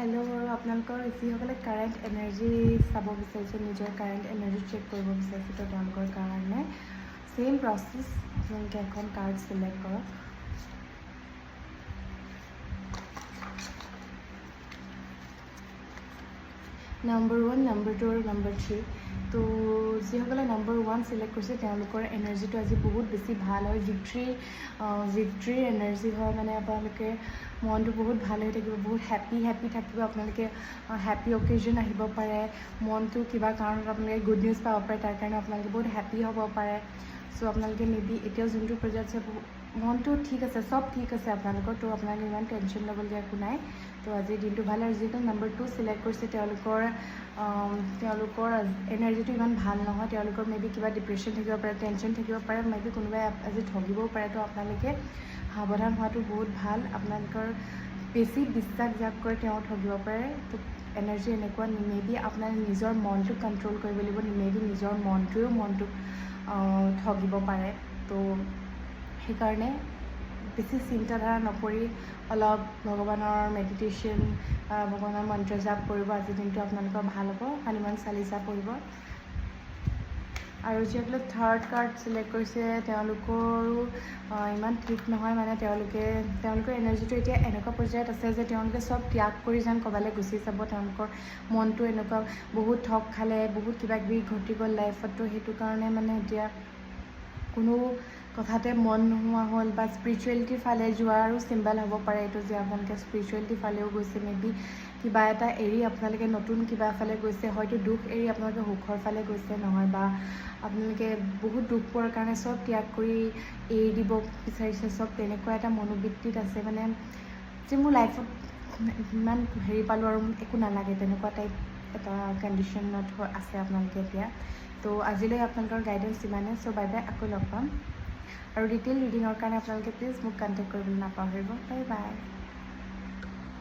Hello आपलोकर जिसकले current energy चाब विचारिছে নিজৰ current energy check কৰিব বিচাৰিছে তো তেওঁলোকৰ কাৰণে सेम प्रसेस আপোনালোকে এখন কাৰ্ড সিলেক্ট কৰক नम्बर 1 नम्बर 2 और नम्बर 3 तो जिसकले नम्बर 1 सिलेक्ट कर एनार्जी तो आज बहुत बेसि भल है विक्ट्री एनार्जी है माने आपलोके मन तो बहुत भल हो बहुत हैप्पी थकिब आपलोके हैप्पी अकेजन आहिब पारे मन तो किबा कारण आपलोके गुड न्यूज पाब पारे तार कारण आपलोके बहुत हैप्पी हब पारे सो आपलोके मे बी एतिया जोंटो पर्यायत मन तो ठीक है सब ठीक है आपलोकर तो आपलोके इमान टेंशन लबलगिया एकु नाइ तो आज दिन तो भल और जो नम्बर 2 सिलेक्ट एनार्जी तो इमान भल नहय मे बी क्या डिप्रेशन थकिब पारे टेंशन थकिब पारे मे बी कोनोबाई आज ठगिबो पारे तो आपलोके सावधान होवातो बहुत भल आपलोकर बेसि विश्वास जाक करे ठगिब पारे तो एनार्जी एनेकुवा मे बी आपनार निजर मन तो कंट्रोल करिब लागिब मे बी निजर मन तो ठगिब पारे तो সেইকাৰণে बेसि चिंताधारा नकरी अलप भगवाনৰ मेडिटेशन भगवाনৰ मंत्र जाप करिब आज दिन तो आपनालोकर भल हब हनुमान चालीसा पढ़िब और जिसकले थार्ड कार्ड सिलेक्ट करिছে তেওঁলোকৰো इमान ठीक নহয় মানে তেওঁলোকৰ एनार्जी तो এতিয়া এনেকুৱা পৰ্যায়ত আছে যে তেওঁলোকে सब त्याग কৰি যেন কবালে গুচি যাব তেওঁলোকৰ মনটো এনেকুৱা বহুত ঠগ খালে বহুত কিবা কিবি ঘটি গ'ল লাইফত তো সেইটো কাৰণে মানে এতিয়া কোনো কথাते मन नोहोआ हल बा स्पिरिचुअलिटी फाले जोवारो सिम्बल हब पारे एटो जे आपलोके स्पिरिचुअलिटी फालेओ गइसे मे बी किबा एटा एरि आपलोके नतुन किबा फाले गइसे हयतो दुख एरि आपलोके सुखर फाले गइसे নহয় बा आपलोके बहुत दुख पोৱাৰ কাৰণে सब त्याग কৰি एरि দিব বিচাৰিছে सब তেনেকুৱা এটা মনোবৃত্তিত আছে মানে যে মোৰ লাইফত ইমান হেৰি পালো আৰু একো নালাগে তেনেকুৱা টাইপ এটা কন্ডিশনত আছে आपलोके এতিয়া तो আজিলৈ आपलोকৰ गाइडेंस इमाने सो बाय बाय আকৌ লগ পাম और डिटेल रिडिंगर कारण आपलोके प्लीज মোক कन्टेक्ट কৰিবলৈ नापाहरिब बाय बाय।